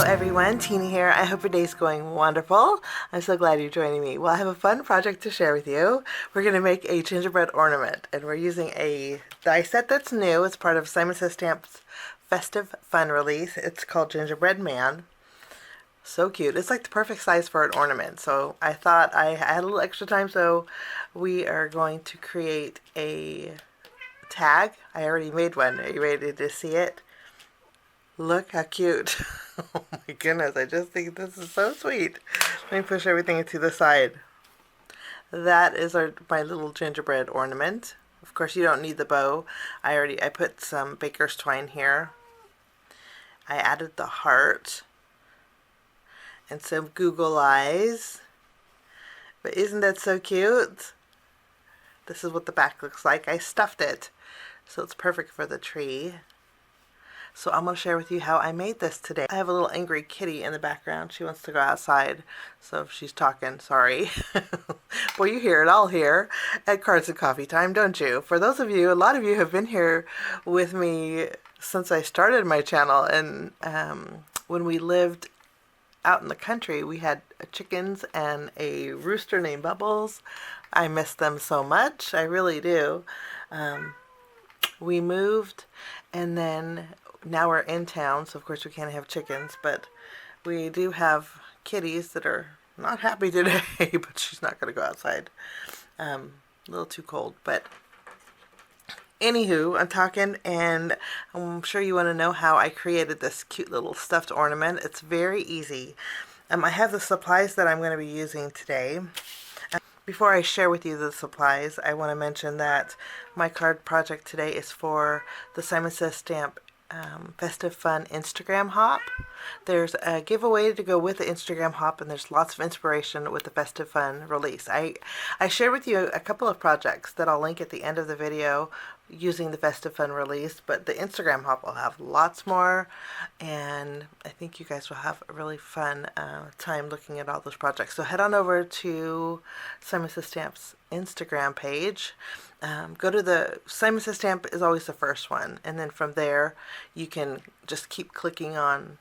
everyone, Tina here. I hope your day's going wonderful. I'm so glad you're joining me. Well, I have a fun project to share with you. We're going to make a gingerbread ornament, and we're using a die set that's new. It's part of Simon Says Stamp's Festive Fun release. It's called Gingerbread Man. So cute. It's like the perfect size for an ornament. So I thought I had a little extra time, so we are going to create a tag. I already made one. Are you ready to see it? Look how cute. Oh my goodness, I just think this is so sweet. Let me push everything to the side. That is my little gingerbread ornament. Of course, you don't need the bow. I put some baker's twine here. I added the heart and some Google eyes. But isn't that so cute? This is what the back looks like. I stuffed it, so it's perfect for the tree. So I'm going to share with you how I made this today. I have a little angry kitty in the background. She wants to go outside, so if she's talking, sorry. Well, you hear it all here at Cards and Coffee Time, don't you? For those of you, a lot of you have been here with me since I started my channel, and when we lived out in the country, we had chickens and a rooster named Bubbles. I miss them so much. I really do. We moved, and then now we're in town, so of course we can't have chickens, but we do have kitties that are not happy today, but she's not going to go outside. A little too cold, but anywho, I'm talking, and I'm sure you want to know how I created this cute little stuffed ornament. It's very easy. I have the supplies that I'm going to be using today. Before I share with you the supplies, I want to mention that my card project today is for the Simon Says Stamp Festive Fun Instagram hop. There's a giveaway to go with the Instagram hop, and there's lots of inspiration with the Festive Fun release. I shared with you a couple of projects that I'll link at the end of the video using the Festive Fun release, but the Instagram hop will have lots more, and I think you guys will have a really fun time looking at all those projects. So head on over to Simon Says Stamp's Instagram page. Go to the Simon Says Stamp is always the first one, and then from there you can just keep clicking on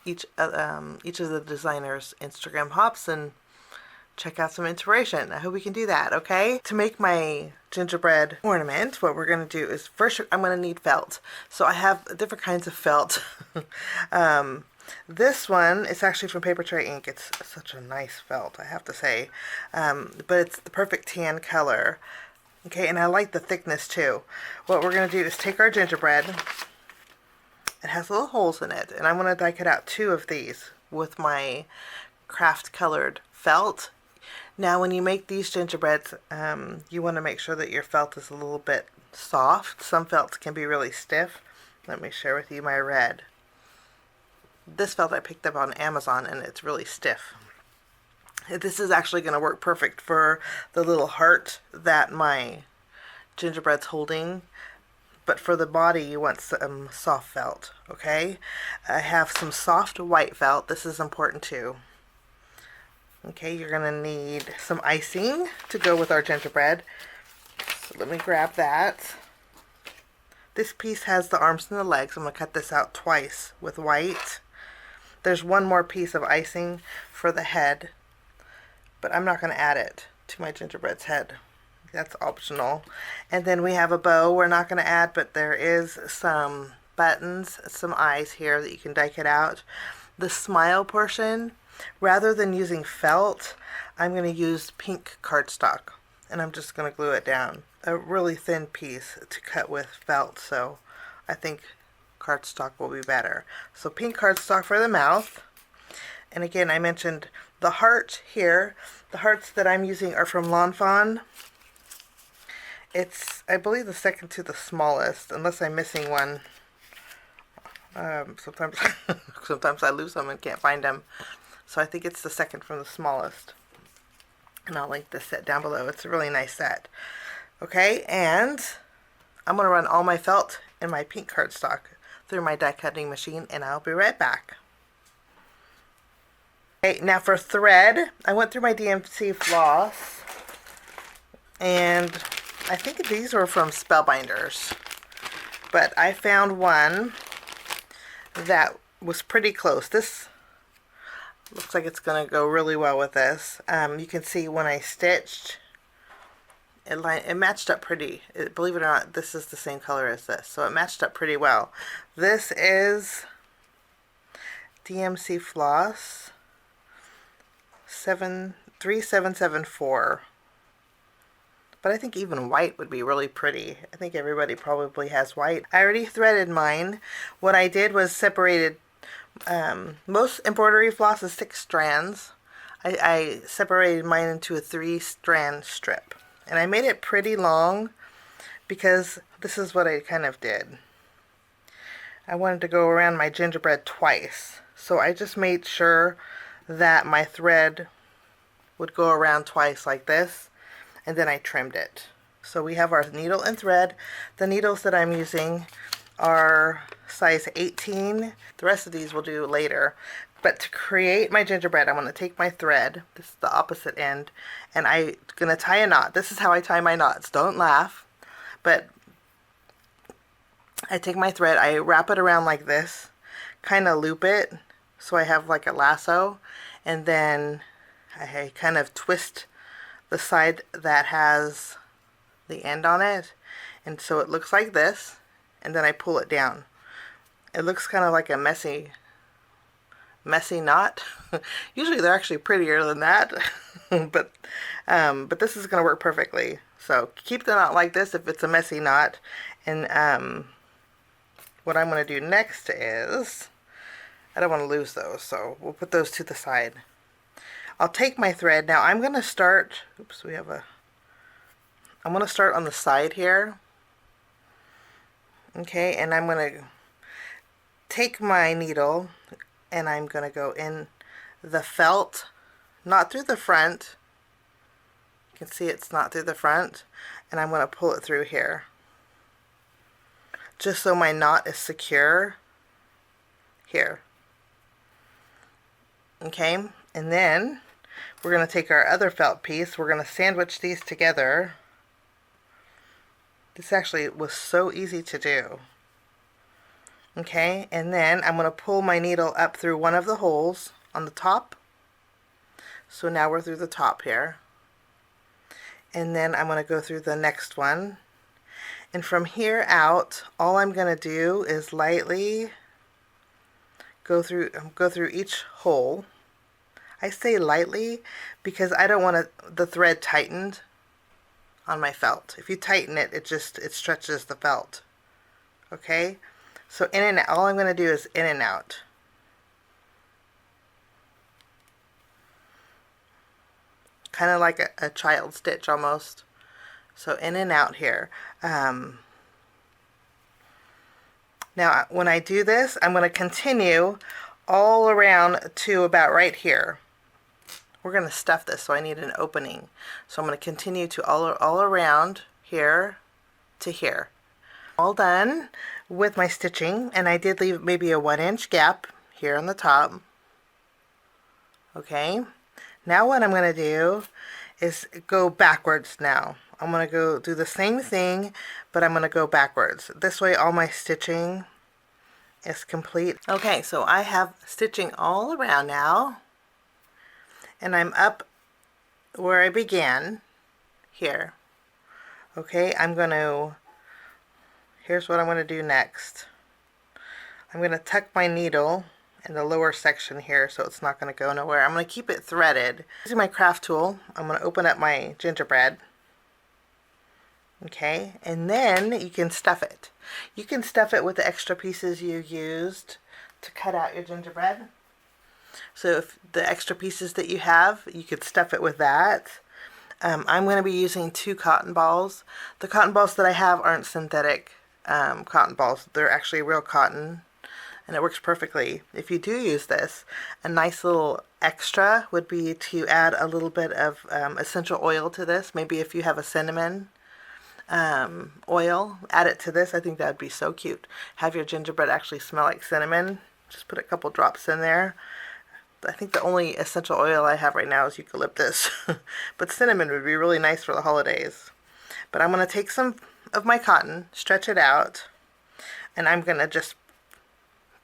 each of the designers' Instagram hops and check out some inspiration. I hope we can do that, okay? To make my gingerbread ornament, what we're going to do is first I'm going to need felt. So I have different kinds of felt. This one is actually from Papertrey ink. It's such a nice felt, I have to say. But it's the perfect tan color. Okay, and I like the thickness too. What we're going to do is take our gingerbread. It has little holes in it, and I'm going to die cut out 2 of these with my Kraft colored felt. Now when you make these gingerbreads, you want to make sure that your felt is a little bit soft. Some felts can be really stiff. Let me share with you my red. This felt I picked up on Amazon, and it's really stiff. This is actually going to work perfect for the little heart that my gingerbread's holding. But for the body, you want some soft felt, okay? I have some soft white felt. This is important too. Okay, you're going to need some icing to go with our gingerbread. So let me grab that. This piece has the arms and the legs. I'm going to cut this out twice with white. There's one more piece of icing for the head, but I'm not going to add it to my gingerbread's head. That's optional. And then we have a bow we're not going to add, but there is some buttons, some eyes here that you can die cut out. The smile portion, rather than using felt, I'm going to use pink cardstock, and I'm just going to glue it down. A really thin piece to cut with felt, so I think cardstock will be better. So pink cardstock for the mouth. And again, I mentioned the heart here. The hearts that I'm using are from Lawn Fawn. It's, I believe, the second to the smallest, unless I'm missing one. Sometimes I lose them and can't find them. So I think it's the second from the smallest. And I'll link this set down below. It's a really nice set. Okay, and I'm going to run all my felt and my pink cardstock through my die cutting machine, and I'll be right back. Okay, now for thread, I went through my DMC Floss, and I think these were from Spellbinders, but I found one that was pretty close. This looks like it's going to go really well with this. You can see when I stitched, it matched up pretty. Believe it or not, this is the same color as this, so it matched up pretty well. This is DMC Floss 3774. But I think even white would be really pretty. I think everybody probably has white. I already threaded mine. What I did was separated, most embroidery floss is 6 strands. I separated mine into a 3-strand strip. And I made it pretty long because this is what I kind of did. I wanted to go around my gingerbread twice. So I just made sure that my thread would go around twice like this. And then I trimmed it. So we have our needle and thread. The needles that I'm using are size 18. The rest of these we'll do later. But to create my gingerbread, I'm going to take my thread, this is the opposite end, and I'm going to tie a knot. This is how I tie my knots. Don't laugh. But I take my thread, I wrap it around like this, kind of loop it so I have like a lasso, and then I kind of twist the side that has the end on it, and so it looks like this, and then I pull it down. It looks kind of like a messy knot. Usually they're actually prettier than that, but this is going to work perfectly. So keep the knot like this if it's a messy knot. And what I'm going to do next is, I don't want to lose those, so we'll put those to the side. I'll take my thread. Now I'm going to start, I'm going to start on the side here. Okay, and I'm going to take my needle and I'm going to go in the felt, not through the front. You can see it's not through the front, and I'm going to pull it through here, just so my knot is secure here. Okay, and then we're going to take our other felt piece, we're going to sandwich these together. This actually was so easy to do. Okay, and then I'm going to pull my needle up through one of the holes on the top. So now we're through the top here. And then I'm going to go through the next one. And from here out, all I'm going to do is lightly go through each hole. I say lightly because I don't want the thread tightened on my felt. If you tighten it, it stretches the felt. Okay? So in and out, all I'm going to do is in and out. Kind of like a child stitch almost. So in and out here. Now when I do this, I'm going to continue all around to about right here. We're going to stuff this, so I need an opening. So I'm going to continue to all around here to here. All done with my stitching, and I did leave maybe a 1-inch gap here on the top. Okay, now what I'm going to do is go backwards now. I'm going to go do the same thing, but I'm going to go backwards. This way all my stitching is complete. Okay, so I have stitching all around now, and I'm up where I began here. Okay, here's what I'm going to do next. I'm going to tuck my needle in the lower section here so it's not going to go nowhere. I'm going to keep it threaded. Using my craft tool, I'm going to open up my gingerbread. Okay, and then you can stuff it. You can stuff it with the extra pieces you used to cut out your gingerbread. So if the extra pieces that you have, you could stuff it with that. I'm going to be using 2 cotton balls. The cotton balls that I have aren't synthetic cotton balls. They're actually real cotton, and it works perfectly. If you do use this, a nice little extra would be to add a little bit of essential oil to this. Maybe if you have a cinnamon oil, add it to this. I think that would be so cute. Have your gingerbread actually smell like cinnamon. Just put a couple drops in there. I think the only essential oil I have right now is eucalyptus. But cinnamon would be really nice for the holidays. But I'm going to take some of my cotton, stretch it out, and I'm going to just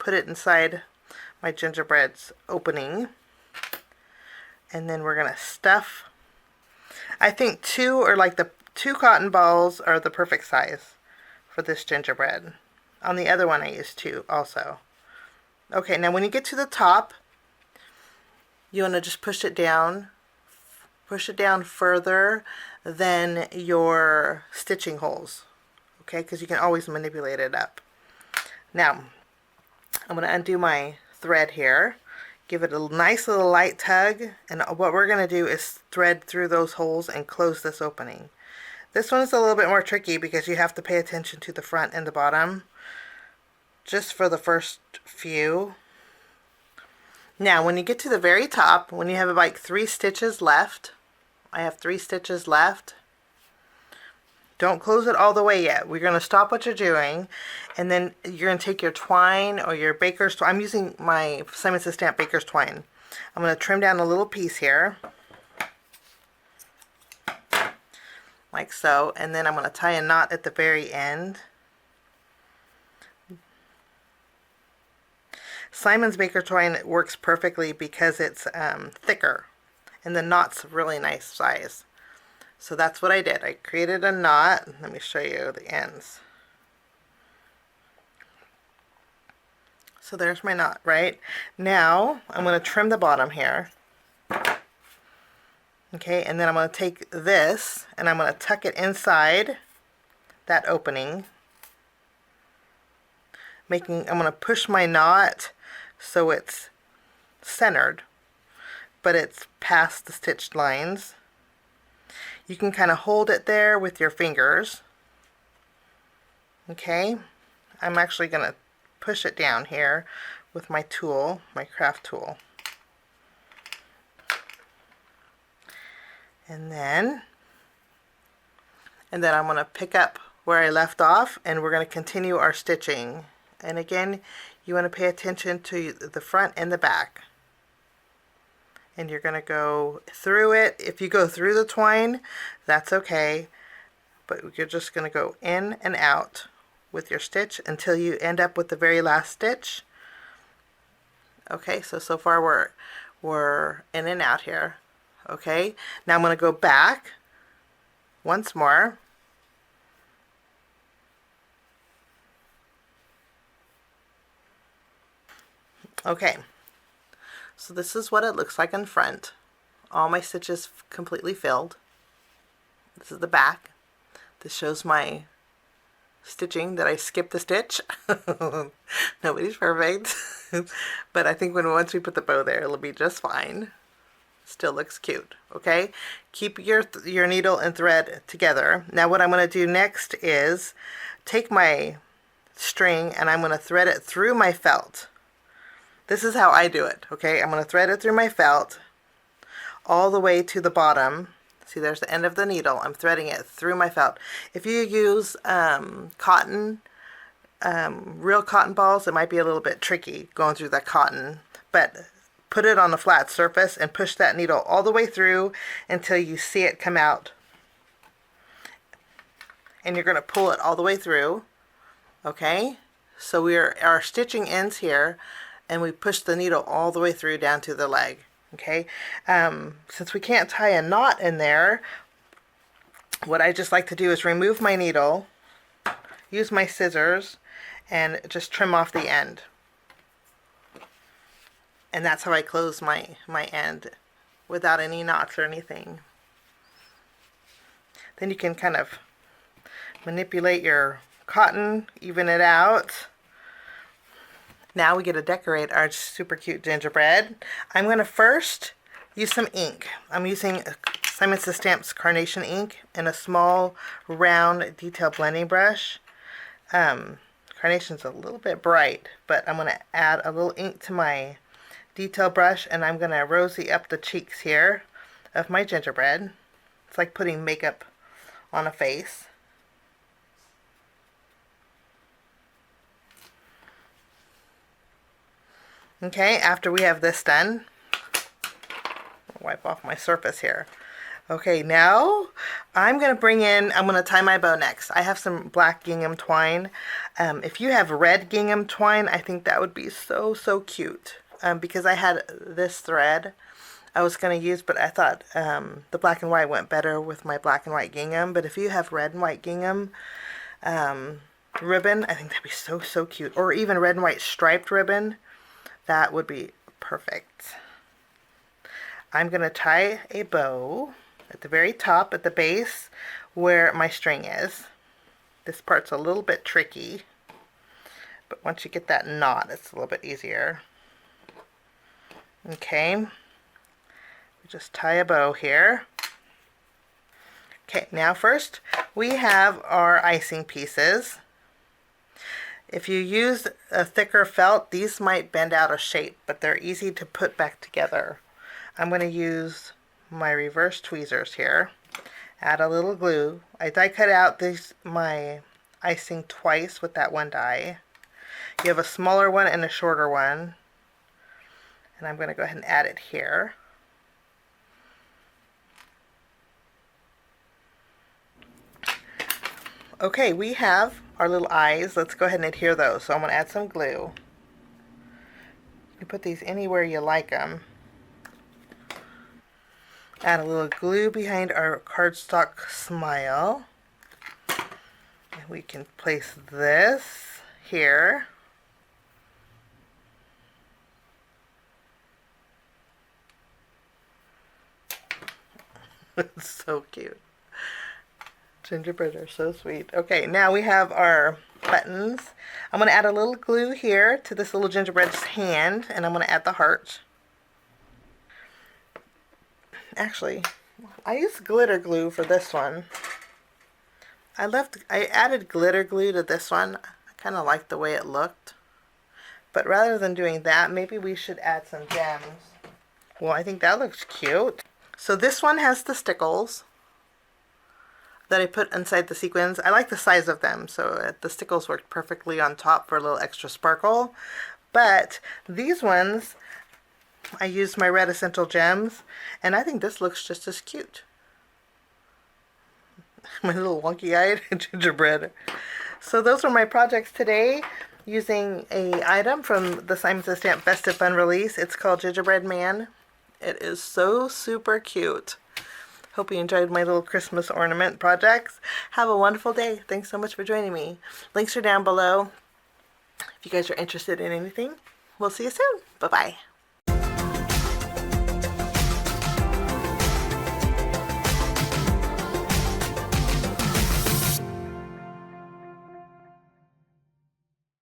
put it inside my gingerbread's opening. And then we're going to stuff. I think two, or like the 2 cotton balls are the perfect size for this gingerbread. On the other one I used 2 also. Okay, now when you get to the top, you want to just push it down further than your stitching holes. Okay, because you can always manipulate it up. Now, I'm going to undo my thread here. Give it a nice little light tug, and what we're going to do is thread through those holes and close this opening. This one is a little bit more tricky because you have to pay attention to the front and the bottom just for the first few. Now when you get to the very top, when you have like 3 stitches left, I have 3 stitches left, don't close it all the way yet. We're going to stop what you're doing, and then you're going to take your twine or your baker's twine. I'm using my Simon Says Stamp baker's twine. I'm going to trim down a little piece here, like so, and then I'm going to tie a knot at the very end. Simon's baker twine works perfectly because it's thicker, and the knot's really nice size. So that's what I did. I created a knot. Let me show you the ends. So there's my knot, right? Now I'm going to trim the bottom here. Okay, and then I'm going to take this and I'm going to tuck it inside that opening. I'm going to push my knot so it's centered, but it's past the stitched lines. You can kind of hold it there with your fingers. Okay, I'm actually going to push it down here with my tool, my Kraft tool. And then I'm going to pick up where I left off, and we're going to continue our stitching. And again, you want to pay attention to the front and the back. And you're going to go through it. If you go through the twine, that's okay, but you're just going to go in and out with your stitch until you end up with the very last stitch. Okay, so far we're in and out here. Okay, now I'm going to go back once more. Okay, so this is what it looks like in front. All my stitches completely filled. This is the back. This shows my stitching that I skipped the stitch. Nobody's perfect. But I think once we put the bow there, it'll be just fine. Still looks cute. Okay, keep your needle and thread together. Now what I'm going to do next is take my string and I'm going to thread it through my felt. This is how I do it. Okay, I'm going to thread it through my felt all the way to the bottom. See, there's the end of the needle. I'm threading it through my felt. If you use cotton, real cotton balls, it might be a little bit tricky going through that cotton, but put it on a flat surface and push that needle all the way through until you see it come out. And you're going to pull it all the way through. Okay, so our stitching ends here, and we push the needle all the way through down to the leg. Okay, since we can't tie a knot in there, what I just like to do is remove my needle, use my scissors, and just trim off the end. And that's how I close my end without any knots or anything. Then you can kind of manipulate your cotton, even it out. Now we get to decorate our super cute gingerbread. I'm going to first use some ink. I'm using Simon Says Stamp's Carnation ink in a small round detail blending brush. Carnation's a little bit bright, but I'm going to add a little ink to my detail brush, and I'm going to rosy up the cheeks here of my gingerbread. It's like putting makeup on a face. Okay, after we have this done, I'll wipe off my surface here. Okay, now I'm going to tie my bow next. I have some black gingham twine. If you have red gingham twine, I think that would be so cute. because I had this thread I was going to use, but I thought the black and white went better with my black and white gingham. But if you have red and white gingham ribbon, I think that'd be so, so cute. Or even red and white striped ribbon, that would be perfect. I'm going to tie a bow at the very top, at the base, where my string is. This part's a little bit tricky, but once you get that knot, it's a little bit easier. Okay. Just tie a bow here. Okay, now first we have our icing pieces. If you use a thicker felt, these might bend out of shape, but they're easy to put back together. I'm going to use my reverse tweezers here. Add a little glue. I die cut out my icing twice with that one die. You have a smaller one and a shorter one. And I'm going to go ahead and add it here. Okay, we have our little eyes. Let's go ahead and adhere those. So I'm going to add some glue. You can put these anywhere you like them. Add a little glue behind our cardstock smile. And we can place this here. It's so cute. Gingerbread are so sweet. Okay, now we have our buttons. I'm going to add a little glue here to this little gingerbread's hand, and I'm going to add the heart. Actually, I used glitter glue for this one. I added glitter glue to this one. I kind of liked the way it looked. But rather than doing that, maybe we should add some gems. Well, I think that looks cute. So this one has the stickles that I put inside the sequins. I like the size of them, so the stickles worked perfectly on top for a little extra sparkle. But these ones, I used my red essential gems, and I think this looks just as cute. My little wonky-eyed gingerbread. So those were my projects today, using a item from the Simon Says Stamp Festive Fun release. It's called Gingerbread Man. It is so super cute. Hope you enjoyed my little Christmas ornament projects. Have a wonderful day. Thanks so much for joining me. Links are down below if you guys are interested in anything. We'll see you soon. Bye-bye.